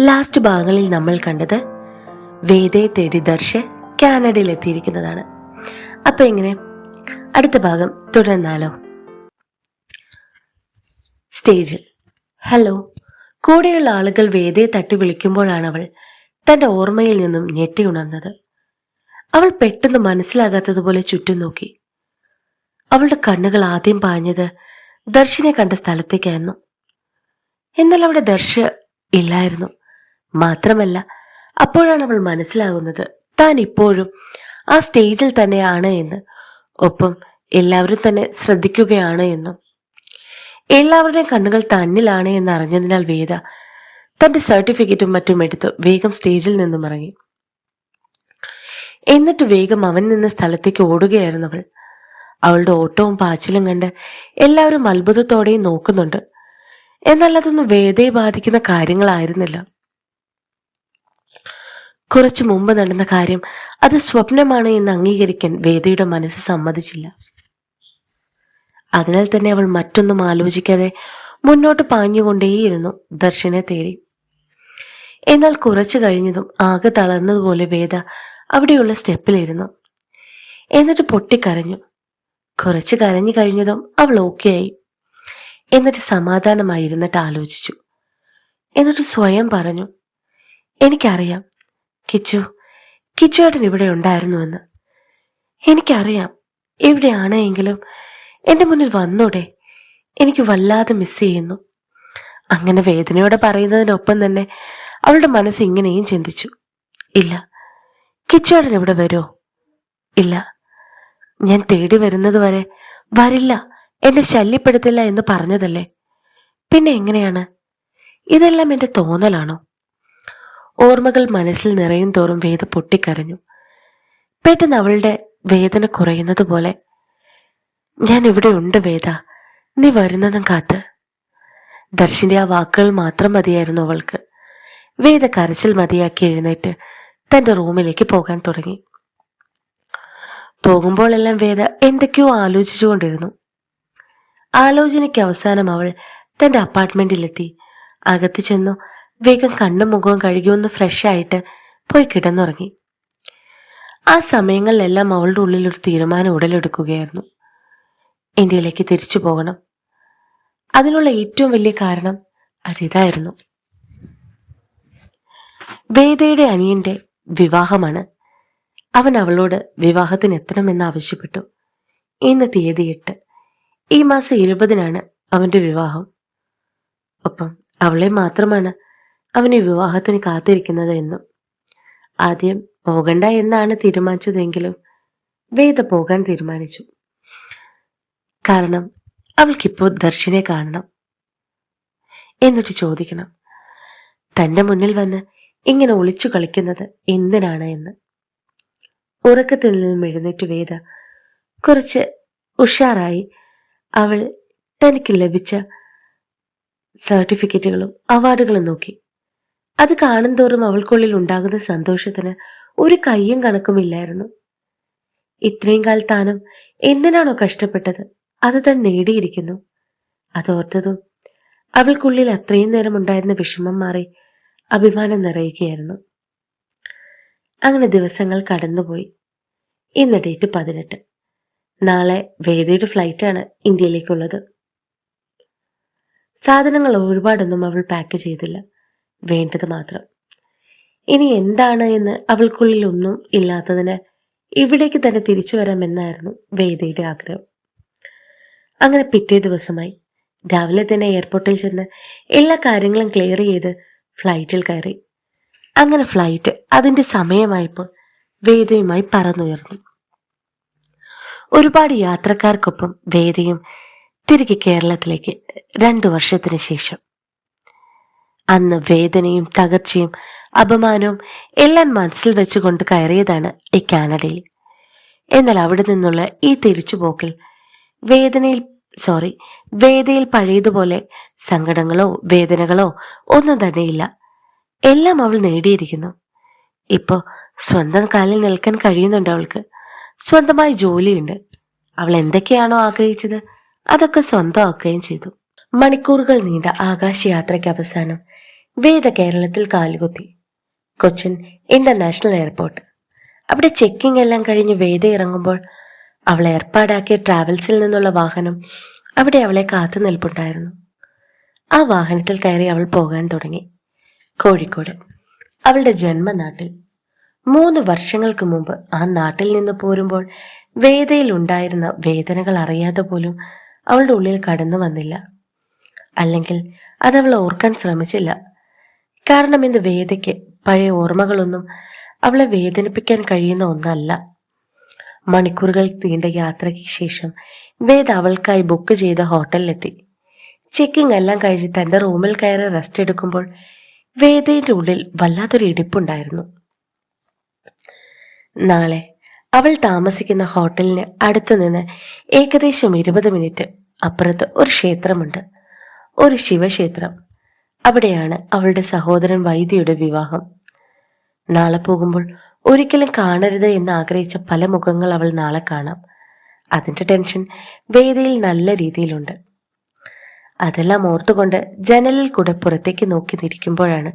Last ഭാഗങ്ങളിൽ നമ്മൾ കണ്ടത് വേദയെ തേടി ദർശ് കാനഡയിൽ എത്തിയിരിക്കുന്നതാണ്. അപ്പൊ എങ്ങനെ അടുത്ത ഭാഗം തുടർന്നാലോ? സ്റ്റേജിൽ ഹലോ കൂടെയുള്ള ആളുകൾ വേദയെ തട്ടി വിളിക്കുമ്പോഴാണ് അവൾ തന്റെ ഓർമ്മയിൽ നിന്നും ഞെട്ടി ഉണർന്നത്. അവൾ പെട്ടെന്ന് മനസ്സിലാകാത്തതുപോലെ ചുറ്റും നോക്കി. അവളുടെ കണ്ണുകൾ ആദ്യം പാഞ്ഞത് ദർശിനെ കണ്ട സ്ഥലത്തേക്കായിരുന്നു. എന്നാൽ അവിടെ ദർശ് ഇല്ലായിരുന്നു. മാത്രമല്ല, അപ്പോഴാണ് അവൾ മനസ്സിലാകുന്നത് താൻ ഇപ്പോഴും ആ സ്റ്റേജിൽ തന്നെയാണ് എന്ന്, ഒപ്പം എല്ലാവരും തന്നെ ശ്രദ്ധിക്കുകയാണ് എന്നും. എല്ലാവരുടെയും കണ്ണുകൾ തന്നിലാണ് എന്ന് അറിഞ്ഞതിനാൽ വേദ തന്റെ സർട്ടിഫിക്കറ്റും മറ്റും എടുത്ത് വേഗം സ്റ്റേജിൽ നിന്നും ഇറങ്ങി. എന്നിട്ട് വേഗം അവൻ നിന്ന സ്ഥലത്തേക്ക് ഓടുകയായിരുന്നു അവൾ. അവളുടെ ഓട്ടവും പാച്ചിലും കണ്ട് എല്ലാവരും അത്ഭുതത്തോടെയും നോക്കുന്നുണ്ട്. എന്നാൽ അതൊന്നും വേദയെ ബാധിക്കുന്ന കാര്യങ്ങളായിരുന്നില്ല. കുറച്ചു മുമ്പ് നടന്ന കാര്യം അത് സ്വപ്നമാണ് എന്ന് അംഗീകരിക്കാൻ വേദയുടെ മനസ്സ് സമ്മതിച്ചില്ല. അതിനാൽ തന്നെ അവൾ മറ്റൊന്നും ആലോചിക്കാതെ മുന്നോട്ട് പാഞ്ഞുകൊണ്ടേയിരുന്നു ദർശനെ തേടി. എന്നാൽ കുറച്ചു കഴിഞ്ഞതും ആകെ തളർന്നതുപോലെ വേദ അവിടെയുള്ള സ്റ്റെപ്പിലിരുന്നു. എന്നിട്ട് പൊട്ടിക്കരഞ്ഞു. കുറച്ച് കരഞ്ഞു കഴിഞ്ഞതും അവൾ ഓക്കെ ആയി. എന്നിട്ട് സമാധാനമായിരുന്നിട്ട് ആലോചിച്ചു. എന്നിട്ട് സ്വയം പറഞ്ഞു, എനിക്കറിയാം കിച്ചുവേട്ടൻ ഇവിടെ ഉണ്ടായിരുന്നുവെന്ന്. എനിക്കറിയാം എവിടെയാണ് എങ്കിലും എൻ്റെ മുന്നിൽ വന്നൂടെ, എനിക്ക് വല്ലാതെ മിസ് ചെയ്യുന്നു. അങ്ങനെ വേദനയോടെ പറയുന്നതിനൊപ്പം തന്നെ അവളുടെ മനസ്സ് ഇങ്ങനെയും ചിന്തിച്ചു, ഇല്ല, കിച്ചുവേട്ടൻ ഇവിടെ വരുമോ? ഇല്ല, ഞാൻ തേടി വരുന്നത് വരെ വരില്ല, എന്നെ ശല്യപ്പെടുത്തില്ല എന്ന് പറഞ്ഞതല്ലേ, പിന്നെ എങ്ങനെയാണ്? ഇതെല്ലാം എൻ്റെ തോന്നലാണോ? ഓർമ്മകൾ മനസ്സിൽ നിറയും തോറും വേദ പൊട്ടിക്കരഞ്ഞു. പെട്ടെന്ന് അവളുടെ വേദന കുറയുന്നത് പോലെ, ഞാൻ ഇവിടെ ഉണ്ട് വേദ, നീ വരുന്നതും കാത്ത്. ദർശിന്റെ ആ വാക്കുകൾ മാത്രം മതിയായിരുന്നു അവൾക്ക്. വേദ കരച്ചിൽ മതിയാക്കി എഴുന്നേറ്റ് തന്റെ റൂമിലേക്ക് പോകാൻ തുടങ്ങി. പോകുമ്പോഴെല്ലാം വേദ എന്തൊക്കെയോ ആലോചിച്ചുകൊണ്ടിരുന്നു. ആലോചനയ്ക്ക് അവസാനം അവൾ തന്റെ അപ്പാർട്ട്മെന്റിലെത്തി. അകത്ത് ചെന്നു വേഗം കണ്ണും മുഖവും കഴുകി ഒന്ന് ഫ്രഷ് ആയിട്ട് പോയി കിടന്നുറങ്ങി. ആ സമയങ്ങളിലെല്ലാം അവളുടെ ഉള്ളിലൊരു തീരുമാനം ഉടലെടുക്കുകയായിരുന്നു. ഇന്ത്യയിലേക്ക് തിരിച്ചു പോകണം. അതിനുള്ള ഏറ്റവും വലിയ കാരണം അതിതായിരുന്നു. വേദയുടെ അനിയന്റെ വിവാഹമാണ്. അവൻ അവളോട് വിവാഹത്തിന് എത്തണമെന്ന് ആവശ്യപ്പെട്ടു. ഇന്ന് തീയതി 8, ഈ മാസം 20-നാണ് അവന്റെ വിവാഹം. ഒപ്പം അവളെ മാത്രമാണ് അവന് വിവാഹത്തിന് കാത്തിരിക്കുന്നത് എന്നും. ആദ്യം പോകണ്ട എന്നാണ് തീരുമാനിച്ചതെങ്കിലും വേദ പോകാൻ തീരുമാനിച്ചു. കാരണം അവൾക്കിപ്പോൾ ദർശനെ കാണണം. എന്നിട്ട് ചോദിക്കണം, തന്റെ മുന്നിൽ വന്ന് ഇങ്ങനെ ഒളിച്ചു കളിക്കുന്നത് എന്തിനാണ് എന്ന്. ഉറക്കത്തിൽ നിന്നും എഴുന്നേറ്റ് വേദ കുറച്ച് ഉഷാറായി അവൾ തനിക്ക് ലഭിച്ച സർട്ടിഫിക്കറ്റുകളും അവാർഡുകളും നോക്കി. അത് കാണും തോറും അവൾക്കുള്ളിൽ ഉണ്ടാകുന്ന സന്തോഷത്തിന് ഒരു കയ്യും കണക്കുമില്ലായിരുന്നു. ഇത്രയും കാലം താനും എന്തിനാണോ കഷ്ടപ്പെട്ടത് അത് താൻ നേടിയിരിക്കുന്നു. അതോർത്തതും അവൾക്കുള്ളിൽ അത്രയും നേരം ഉണ്ടായിരുന്ന വിഷമം മാറി അഭിമാനം നിറയുകയായിരുന്നു. അങ്ങനെ ദിവസങ്ങൾ കടന്നുപോയി. ഇന്ന് ഡേറ്റ് 18. നാളെ വേദയുടെ ഫ്ലൈറ്റാണ് ഇന്ത്യയിലേക്കുള്ളത്. സാധനങ്ങൾ ഒരുപാടൊന്നും അവൾ പാക്ക് ചെയ്തില്ല, വേണ്ടത് മാത്രം. ഇനി എന്താണ് എന്ന് അവൾക്കുള്ളിൽ ഒന്നും ഇല്ലാത്തതിന് ഇവിടേക്ക് തന്നെ തിരിച്ചു വരാമെന്നായിരുന്നു വേദയുടെ ആഗ്രഹം. അങ്ങനെ പിറ്റേ ദിവസമായി. രാവിലെ തന്നെ എയർപോർട്ടിൽ ചെന്ന് എല്ലാ കാര്യങ്ങളും ക്ലിയർ ചെയ്ത് ഫ്ലൈറ്റിൽ കയറി. അങ്ങനെ ഫ്ലൈറ്റ് അതിന്റെ സമയമായപ്പോൾ വേദയുമായി പറന്നുയർന്നു. ഒരുപാട് യാത്രക്കാർക്കൊപ്പം വേദയും തിരികെ കേരളത്തിലേക്ക് 2 വർഷത്തിന് ശേഷം. അന്ന് വേദനയും തകർച്ചയും അപമാനവും എല്ലാം മനസ്സിൽ വെച്ചുകൊണ്ട് കയറിയതാണ് ഈ കാനഡയിൽ. എന്നാൽ അവിടെ നിന്നുള്ള ഈ തിരിച്ചുപോക്കിൽ വേദയിൽ പഴയതുപോലെ സങ്കടങ്ങളോ വേദനകളോ ഒന്നും തന്നെയില്ല. എല്ലാം അവൾ നേടിയിരിക്കുന്നു. ഇപ്പോ സ്വന്തം കാലിൽ നിൽക്കാൻ കഴിയുന്നുണ്ട് അവൾക്ക്. സ്വന്തമായി ജോലിയുണ്ട്. അവൾ എന്തൊക്കെയാണോ ആഗ്രഹിച്ചത് അതൊക്കെ സ്വന്തമാക്കുകയും ചെയ്തു. മണിക്കൂറുകൾ നീണ്ട ആകാശയാത്രയ്ക്ക് അവസാനം വേദ കേരളത്തിൽ കാലുകുത്തി. Cochin international airport. അവിടെ ചെക്കിംഗ് എല്ലാം കഴിഞ്ഞ് വേദ ഇറങ്ങുമ്പോൾ അവൾ ഏർപ്പാടാക്കിയ ട്രാവൽസിൽ നിന്നുള്ള വാഹനം അവിടെ അവളെ കാത്തു നിൽപ്പുണ്ടായിരുന്നു. ആ വാഹനത്തിൽ കയറി അവൾ പോകാൻ തുടങ്ങി. കോഴിക്കോട്, അവളുടെ ജന്മനാട്ടിൽ. 3 വർഷങ്ങൾക്ക് മുമ്പ് ആ നാട്ടിൽ നിന്ന് പോരുമ്പോൾ വേദയിൽ ഉണ്ടായിരുന്ന വേദനകൾ അറിയാതെ പോലും അവളുടെ ഉള്ളിൽ കടന്നു വന്നില്ല. അല്ലെങ്കിൽ അതവൾ ഓർക്കാൻ ശ്രമിച്ചില്ല. കാരണം ഇന്ന് വേദയ്ക്ക് പഴയ ഓർമ്മകളൊന്നും അവളെ വേദനിപ്പിക്കാൻ കഴിയുന്ന ഒന്നല്ല. മണിക്കൂറുകൾ നീണ്ട യാത്രയ്ക്ക് ശേഷം വേദ അവൾക്കായി ബുക്ക് ചെയ്ത ഹോട്ടലിലെത്തി. ചെക്കിംഗ് എല്ലാം കഴിഞ്ഞ് തന്റെ റൂമിൽ കയറി റെസ്റ്റ് എടുക്കുമ്പോൾ വേദയുടെ ഉള്ളിൽ വല്ലാത്തൊരു ഇടിപ്പുണ്ടായിരുന്നു. നാളെ അവൾ താമസിക്കുന്ന ഹോട്ടലിന് അടുത്തുനിന്ന് ഏകദേശം 20 മിനിറ്റ് അപ്പുറത്ത് ഒരു ക്ഷേത്രമുണ്ട്, ഒരു ശിവക്ഷേത്രം. അവിടെയാണ് അവളുടെ സഹോദരൻ വൈദ്യയുടെ വിവാഹം. നാളെ പോകുമ്പോൾ ഒരിക്കലും കാണരുത് എന്ന് ആഗ്രഹിച്ച പല മുഖങ്ങൾ അവൾ നാളെ കാണാം. അതിന്റെ ടെൻഷൻ വേദയിൽ നല്ല രീതിയിലുണ്ട്. അതെല്ലാം ഓർത്തുകൊണ്ട് ജനലിൽ കൂടെ പുറത്തേക്ക് നോക്കി നിൽക്കുമ്പോഴാണ്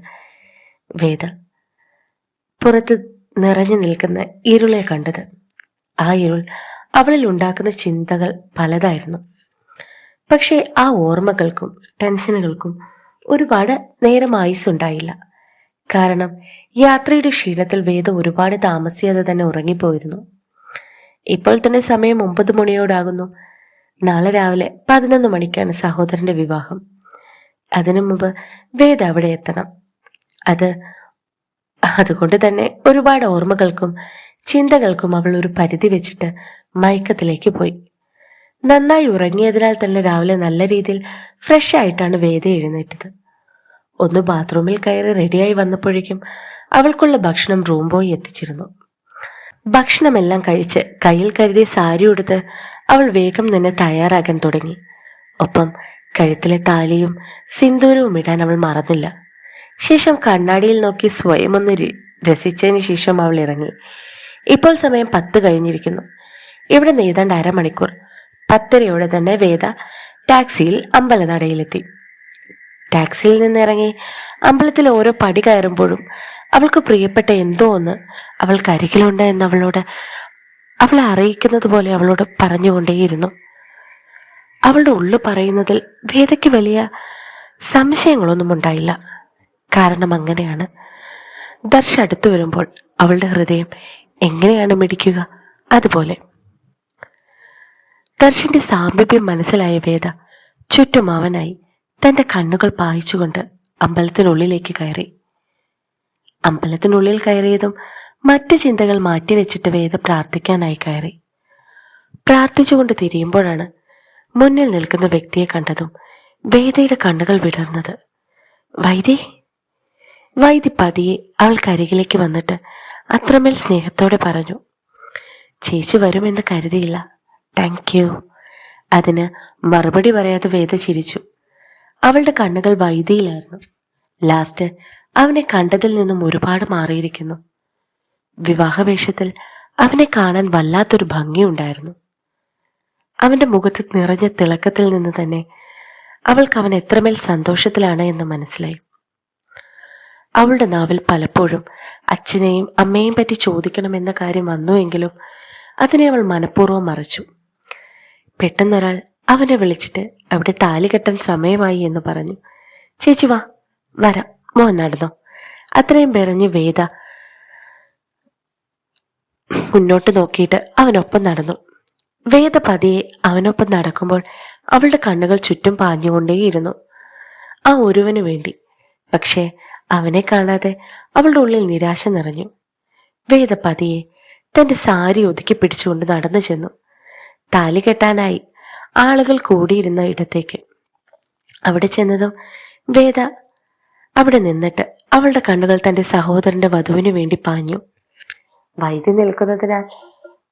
വേദ പുറത്ത് നിറഞ്ഞു നിൽക്കുന്ന ഇരുളെ കണ്ടത്. ആ ഇരുൾ അവളിൽ ഉണ്ടാക്കുന്ന ചിന്തകൾ പലതായിരുന്നു. പക്ഷേ ആ ഓർമ്മകൾക്കും ടെൻഷനുകൾക്കും ഒരുപാട് നേരം ആയുസ്സുണ്ടായില്ല. കാരണം യാത്രയുടെ ക്ഷീണത്തിൽ വേദ ഒരുപാട് താമസിയാതെ തന്നെ ഉറങ്ങിപ്പോയിരുന്നു. ഇപ്പോൾ തന്നെ സമയം 9 മണിയോടാകുന്നു. നാളെ രാവിലെ 11 മണിക്കാണ് സഹോദരന്റെ വിവാഹം. അതിനു മുമ്പ് വേദ അവിടെ എത്തണം. അതുകൊണ്ട് തന്നെ ഒരുപാട് ഓർമ്മകൾക്കും ചിന്തകൾക്കും അവൾ ഒരു പരിധി വെച്ചിട്ട് മയക്കത്തിലേക്ക് പോയി. നന്നായി ഉറങ്ങിയതിനാൽ തന്നെ രാവിലെ നല്ല രീതിയിൽ ഫ്രഷ് ആയിട്ടാണ് വേദ എഴുന്നേറ്റത്. ഒന്ന് ബാത്റൂമിൽ കയറി റെഡിയായി വന്നപ്പോഴേക്കും അവൾക്കുള്ള ഭക്ഷണം റൂം ബോയ് എത്തിച്ചിരുന്നു. ഭക്ഷണമെല്ലാം കഴിച്ച് കയ്യിൽ കരുതിയ സാരി ഉടുത്ത് അവൾ വേഗം തന്നെ തയ്യാറാകാൻ തുടങ്ങി. ഒപ്പം കഴുത്തിലെ താലിയും സിന്ദൂരവും ഇടാൻ അവൾ മറന്നില്ല. ശേഷം കണ്ണാടിയിൽ നോക്കി സ്വയം ഒന്ന് രസിച്ചതിന് ശേഷം അവൾ ഇറങ്ങി. ഇപ്പോൾ സമയം 10 കഴിഞ്ഞിരിക്കുന്നു. ഇവിടെ നിന്ന് ഏതാണ്ട് അരമണിക്കൂർ. 10:30 തന്നെ വേദ ടാക്സിയിൽ അമ്പലനടയിലെത്തി. ടാക്സിയിൽ നിന്നിറങ്ങി അമ്പലത്തിൽ ഓരോ പടി കയറുമ്പോഴും അവൾക്ക് പ്രിയപ്പെട്ട എന്തോ ഒന്ന് അവൾക്കരികിലുണ്ട് എന്ന് അവളെ അറിയിക്കുന്നത് പോലെ അവളോട് പറഞ്ഞുകൊണ്ടേയിരുന്നു. അവളുടെ ഉള്ളു പറയുന്നതിൽ വേദയ്ക്ക് വലിയ സംശയങ്ങളൊന്നും ഉണ്ടായില്ല. കാരണം അങ്ങനെയാണ്. ദർശ അടുത്തു വരുമ്പോൾ അവളുടെ ഹൃദയം എങ്ങനെയാണ് മിടിക്കുക, അതുപോലെ. ദർശന്റെ സാമീപ്യം മനസ്സിലായ വേദ ചുറ്റും അവനായി തന്റെ കണ്ണുകൾ പായിച്ചുകൊണ്ട് അമ്പലത്തിനുള്ളിലേക്ക് കയറി. അമ്പലത്തിനുള്ളിൽ കയറിയതും മറ്റു ചിന്തകൾ മാറ്റിവെച്ചിട്ട് വേദ പ്രാർത്ഥിക്കാനായി കയറി. പ്രാർത്ഥിച്ചുകൊണ്ട് തിരിയുമ്പോഴാണ് മുന്നിൽ നിൽക്കുന്ന വ്യക്തിയെ കണ്ടതും വേദയുടെ കണ്ണുകൾ വിടർന്നത്. വൈദ്യ പതിയെ അവൾക്കരികിലേക്ക് വന്നിട്ട് അത്രമേൽ സ്നേഹത്തോടെ പറഞ്ഞു, ചേച്ചി വരുമെന്ന് കരുതിയില്ല, താങ്ക് യു. അതിന് മറുപടി പറയാതെ വേദ ചിരിച്ചു. അവളുടെ കണ്ണുകൾ വൈദ്യയിലായിരുന്നു. ലാസ്റ്റ് അവനെ കണ്ടതിൽ നിന്നും ഒരുപാട് മാറിയിരിക്കുന്നു. വിവാഹവേഷത്തിൽ അവനെ കാണാൻ വല്ലാത്തൊരു ഭംഗിയുണ്ടായിരുന്നു. അവന്റെ മുഖത്ത് നിറഞ്ഞ തിളക്കത്തിൽ നിന്ന് തന്നെ അവൾക്ക് അവൻ എത്രമേൽ സന്തോഷത്തിലാണ് എന്ന് മനസ്സിലായി. അവളുടെ നാവിൽ പലപ്പോഴും അച്ഛനെയും അമ്മയെയും പറ്റി ചോദിക്കണമെന്ന കാര്യം വന്നുവെങ്കിലും അതിനെ അവൾ മനഃപൂർവ്വം മറച്ചു. പെട്ടെന്നൊരാൾ അവനെ വിളിച്ചിട്ട് അവിടെ താലി കെട്ടാൻ സമയമായി എന്ന് പറഞ്ഞു. ചേച്ചി വാ, വരാം, മോൻ നടന്നോ. അത്രയും പറഞ്ഞ് വേദ മുന്നോട്ട് നോക്കിയിട്ട് അവനൊപ്പം നടന്നു. വേദ പതിയെ അവനൊപ്പം നടക്കുമ്പോൾ അവളുടെ കണ്ണുകൾ ചുറ്റും പാഞ്ഞുകൊണ്ടേയിരുന്നു, ആ ഒരുവന് വേണ്ടി. പക്ഷേ അവനെ കാണാതെ അവളുടെ ഉള്ളിൽ നിരാശ നിറഞ്ഞു. വേദ പതിയെ തന്റെ സാരി ഒതുക്കി പിടിച്ചുകൊണ്ട് നടന്നു ചെന്നു. താലി കെട്ടാനായി ആളുകൾ കൂടിയിരുന്ന ഇടത്തേക്ക്. അവിടെ ചെന്നതും വേദ അവിടെ നിന്നിട്ട് അവളുടെ കണ്ണുകൾ തന്റെ സഹോദരന്റെ വധുവിനു വേണ്ടി പാഞ്ഞു. വൈദ്യ നിൽക്കുന്നതിനാൽ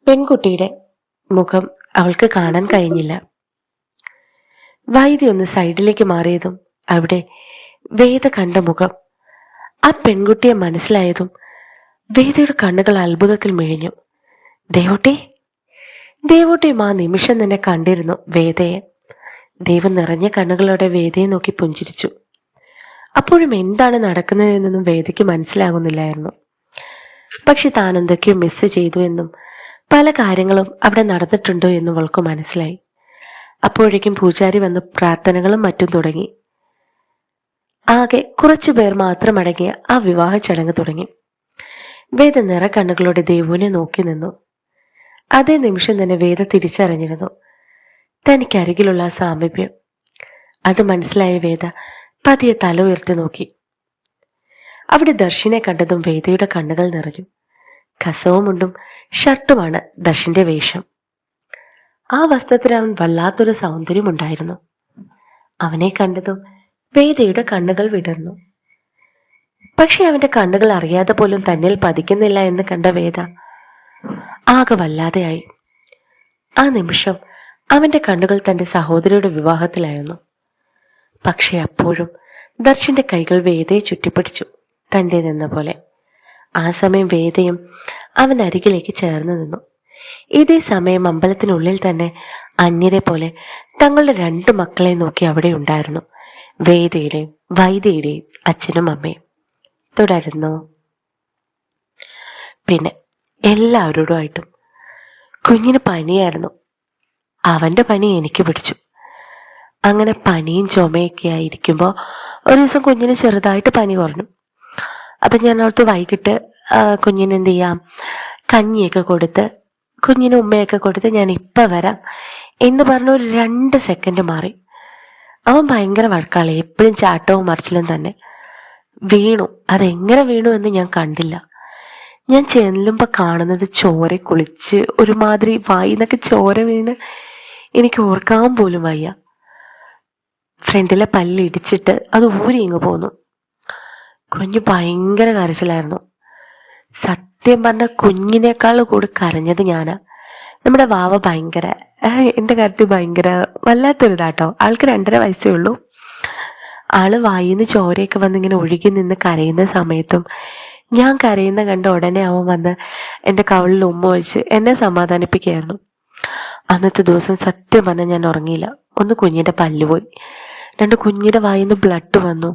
പെൺകുട്ടിയുടെ മുഖം അവൾക്ക് കാണാൻ കഴിഞ്ഞില്ല. വൈദ്യ ഒന്ന് സൈഡിലേക്ക് മാറിയതും അവിടെ വേദ കണ്ട മുഖം ആ പെൺകുട്ടിയെ മനസ്സിലായതും വേദയുടെ കണ്ണുകൾ അത്ഭുതത്തിൽ മിഴിഞ്ഞു. ദേവോട്ടിയും ആ നിമിഷം തന്നെ കണ്ടിരുന്നു വേദയെ. ദൈവം നിറഞ്ഞ കണ്ണുകളോടെ വേദയെ നോക്കി പുഞ്ചിരിച്ചു. അപ്പോഴും എന്താണ് നടക്കുന്നതെന്നൊന്നും വേദയ്ക്ക് മനസ്സിലാകുന്നില്ലായിരുന്നു. പക്ഷെ താൻ എന്തൊക്കെയോ മിസ് ചെയ്തു എന്നും പല കാര്യങ്ങളും അവിടെ നടന്നിട്ടുണ്ടോ എന്നും അവൾക്ക് മനസ്സിലായി. അപ്പോഴേക്കും പൂജാരി വന്ന് പ്രാർത്ഥനകളും മറ്റും തുടങ്ങി. ആകെ കുറച്ചു പേർ മാത്രം അടങ്ങിയ ആ വിവാഹ ചടങ്ങ് തുടങ്ങി. വേദ നിറക്കണ്ണുകളോടെ ദേവുവിനെ നോക്കി നിന്നു. അതേ നിമിഷം തന്നെ വേദ തിരിച്ചറിഞ്ഞിരുന്നു തനിക്കരികിലുള്ള ആ സാമീപ്യം. അത് മനസ്സിലായ വേദ പതിയെ തല ഉയർത്തി നോക്കി. അവിടെ ദർശിനെ കണ്ടതും വേദയുടെ കണ്ണുകൾ നിറഞ്ഞു. കസവും മുണ്ടും ഷർട്ടുമാണ് ദർശിന്റെ വേഷം. ആ വസ്ത്രത്തിൽ അവൻ വല്ലാത്തൊരു സൗന്ദര്യമുണ്ടായിരുന്നു. അവനെ കണ്ടതും വേദയുടെ കണ്ണുകൾ വിടർന്നു. പക്ഷെ അവന്റെ കണ്ണുകൾ അറിയാതെ പോലും തന്നിൽ പതിക്കുന്നില്ല എന്ന് കണ്ട വേദ ആകെ വല്ലാതെയായി. ആ നിമിഷം അവന്റെ കണ്ണുകൾ തന്റെ സഹോദരിയുടെ വിവാഹത്തിലായിരുന്നു. പക്ഷെ അപ്പോഴും ദർശന്റെ കൈകൾ വേദയെ ചുറ്റിപ്പിടിച്ചു, തൻ്റെ നിന്ന പോലെ. ആ സമയം വേദയും അവൻ അരികിലേക്ക് ചേർന്ന് നിന്നു. ഇതേ സമയം അമ്പലത്തിനുള്ളിൽ തന്നെ അന്യരെ പോലെ തങ്ങളുടെ 2 മക്കളെ നോക്കി അവിടെ ഉണ്ടായിരുന്നു വേദയുടെയും വൈദ്യയുടെയും അച്ഛനും അമ്മയും. തുടരുന്നു. പിന്നെ എല്ലാവരോടുമായിട്ടും കുഞ്ഞിന് പനിയായിരുന്നു. അവൻ്റെ പനി എനിക്ക് പിടിച്ചു. അങ്ങനെ പനിയും ചുമയൊക്കെ ആയിരിക്കുമ്പോൾ ഒരു ദിവസം കുഞ്ഞിന് ചെറുതായിട്ട് പനി കുറഞ്ഞു. അപ്പം ഞാൻ ഓർത്ത് വൈകിട്ട് കുഞ്ഞിന് എന്ത് ചെയ്യാം, കഞ്ഞിയൊക്കെ കൊടുത്ത് കുഞ്ഞിന് ഉമ്മയൊക്കെ കൊടുത്ത് ഞാൻ ഇപ്പം വരാം എന്ന് പറഞ്ഞ ഒരു 2 സെക്കൻഡ് മാറി. അവൻ ഭയങ്കര വഴക്കാളി, എപ്പോഴും ചാട്ടവും മറിച്ചിലും തന്നെ. വീണു. അതെങ്ങനെ വീണു എന്ന് ഞാൻ കണ്ടില്ല. ഞാൻ ചെല്ലുമ്പോൾ കാണുന്നത് ചോര കുളിച്ച് ഒരുമാതിരി വായിന്നൊക്കെ ചോര വീണ് എനിക്ക് ഓർക്കാൻ പോലും വയ്യ. ഫ്രണ്ടിലെ പല്ലിടിച്ചിട്ട് അത് ഊരി ഇങ്ങ് പോന്നു. കുഞ്ഞ് ഭയങ്കര കരച്ചിലായിരുന്നു. സത്യം പറഞ്ഞ കുഞ്ഞിനേക്കാൾ കൂടി കരഞ്ഞത് ഞാനാ. നമ്മുടെ വാവ ഭയങ്കര എൻ്റെ കാര്യത്തിൽ ഭയങ്കര വല്ലാത്തൊരിതാട്ടോ. ആൾക്ക് 2.5 വയസ്സേ ഉള്ളൂ. ആള് വായിന്ന് ചോരയൊക്കെ വന്നിങ്ങനെ ഒഴുകി നിന്ന് കരയുന്ന സമയത്തും ഞാൻ കരയുന്ന കണ്ട ഉടനെ അവൻ വന്ന് എൻ്റെ കവിളിൽ ഉമ്മ വെച്ച് എന്നെ സമാധാനിപ്പിക്കുകയായിരുന്നു. അന്നത്തെ ദിവസം സത്യം പറഞ്ഞാൽ ഞാൻ ഉറങ്ങിയില്ല. ഒന്ന് കുഞ്ഞിൻ്റെ പല്ല് പോയി, 2 കുഞ്ഞിൻ്റെ വായിന്ന് ബ്ലഡ് വന്നു.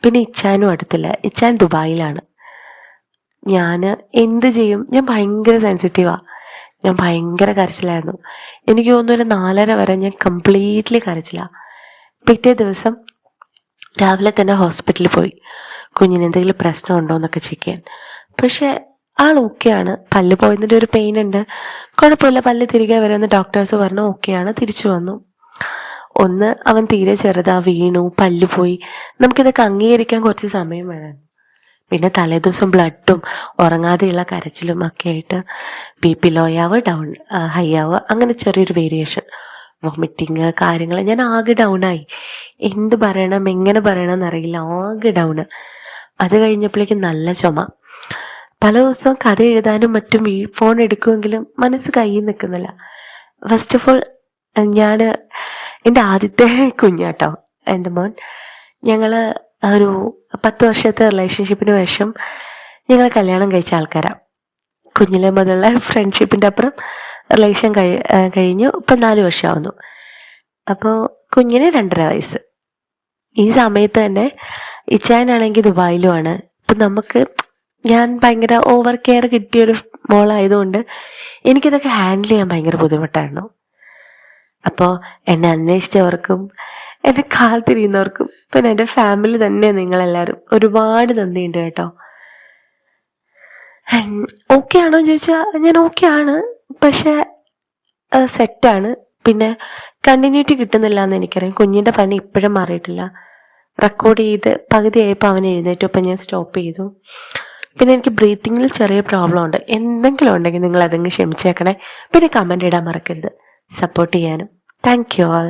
പിന്നെ ഇച്ചാനും അടുത്തില്ല, ഇച്ചാൻ ദുബായിലാണ്. ഞാൻ എന്ത് ചെയ്യും? ഞാൻ ഭയങ്കര സെൻസിറ്റീവാ. ഞാൻ ഭയങ്കര കരച്ചിലായിരുന്നു. എനിക്ക് തോന്നുന്നു ഒരു 4:30 വരെ ഞാൻ കംപ്ലീറ്റ്ലി കരച്ചില്ല. പിറ്റേ ദിവസം രാവിലെ തന്നെ ഹോസ്പിറ്റലിൽ പോയി കുഞ്ഞിന് എന്തെങ്കിലും പ്രശ്നമുണ്ടോ എന്നൊക്കെ ചെക്ക് ചെയ്യാൻ. പക്ഷെ ആൾ ഓക്കെയാണ്. പല്ല് പോയതിൻ്റെ ഒരു പെയിൻ ഉണ്ട്, കുഴപ്പമില്ല, പല്ല് തിരികെ വരുമെന്ന് ഡോക്ടേഴ്സ് പറഞ്ഞു. ഓക്കെയാണ്, തിരിച്ചു വന്നു. ഒന്ന് അവൻ തീരെ ചെറുതാ, വീണു, പല്ല് പോയി. നമുക്കിതൊക്കെ അംഗീകരിക്കാൻ കുറച്ച് സമയം വേണം. പിന്നെ തലേദിവസം ബ്ലഡും ഉറങ്ങാതെയുള്ള കരച്ചിലും ഒക്കെ ആയിട്ട് BP ലോ ആവുക, ഡൗൺ ഹൈ ആവുക, അങ്ങനെ ചെറിയൊരു വേരിയേഷൻ, വോമിറ്റിങ് കാര്യങ്ങൾ. ഞാൻ ആകെ ഡൗണായി. എന്ത് പറയണം എങ്ങനെ പറയണം എന്നറിയില്ല, ആകെ ഡൗണ്. അത് കഴിഞ്ഞപ്പോഴേക്കും നല്ല ചുമ. പല ദിവസവും കഥ എഴുതാനും മറ്റും ഫോൺ എടുക്കുമെങ്കിലും മനസ്സ് കയ്യിൽ നിൽക്കുന്നില്ല. ഫസ്റ്റ് ഓഫ് ഓൾ ഞാൻ എൻ്റെ ആദ്യത്തെ കുഞ്ഞാട്ടോ എൻ്റെ മോൻ. ഞങ്ങൾ ഒരു 10 വർഷത്തെ റിലേഷൻഷിപ്പിന് ശേഷം ഞങ്ങൾ കല്യാണം കഴിച്ച ആൾക്കാരാണ്. കുഞ്ഞിലെ മുതലുള്ള ഫ്രണ്ട്ഷിപ്പിൻ്റെ അപ്പുറം റിലേഷൻ കഴിഞ്ഞു. ഇപ്പം 4 വർഷമാവുന്നു. അപ്പോൾ കുഞ്ഞിന് 2.5 വയസ്സ്. ഈ സമയത്ത് തന്നെ ഇച്ചാനാണെങ്കിൽ ദുബായിലുമാണ്. ഇപ്പം നമുക്ക് ഞാൻ ഭയങ്കര ഓവർ കെയർ കിട്ടിയൊരു മോളായതുകൊണ്ട് എനിക്കിതൊക്കെ ഹാൻഡിൽ ചെയ്യാൻ ഭയങ്കര ബുദ്ധിമുട്ടായിരുന്നു. അപ്പോൾ എന്നെ അന്വേഷിച്ചവർക്കും എന്നെ കാത്തിരിക്കുന്നവർക്കും പിന്നെ എൻ്റെ ഫാമിലി തന്നെ നിങ്ങളെല്ലാവരും ഒരുപാട് നന്ദിയുണ്ട് കേട്ടോ. ഓക്കെ ആണോ ചോദിച്ചാൽ ഞാൻ ഓക്കെ ആണ്, പക്ഷേ സെറ്റാണ്. പിന്നെ കണ്ടിന്യൂറ്റി കിട്ടുന്നില്ല എന്ന് എനിക്കറിയാം. കുഞ്ഞിൻ്റെ പനി ഇപ്പോഴും മാറിയിട്ടില്ല. റെക്കോർഡ് ചെയ്ത് പകുതിയായപ്പോൾ അവൻ എഴുന്നേറ്റു. അപ്പം ഞാൻ സ്റ്റോപ്പ് ചെയ്തു. പിന്നെ എനിക്ക് ബ്രീത്തിങ്ങിൽ ചെറിയ പ്രോബ്ലം ഉണ്ട്. എന്തെങ്കിലും ഉണ്ടെങ്കിൽ നിങ്ങൾ അതെങ്കിൽ ക്ഷമിച്ചേക്കണേ. പിന്നെ കമൻ്റ് ഇടാൻ മറക്കരുത്. സപ്പോർട്ട് ചെയ്യാനും. Thank you all.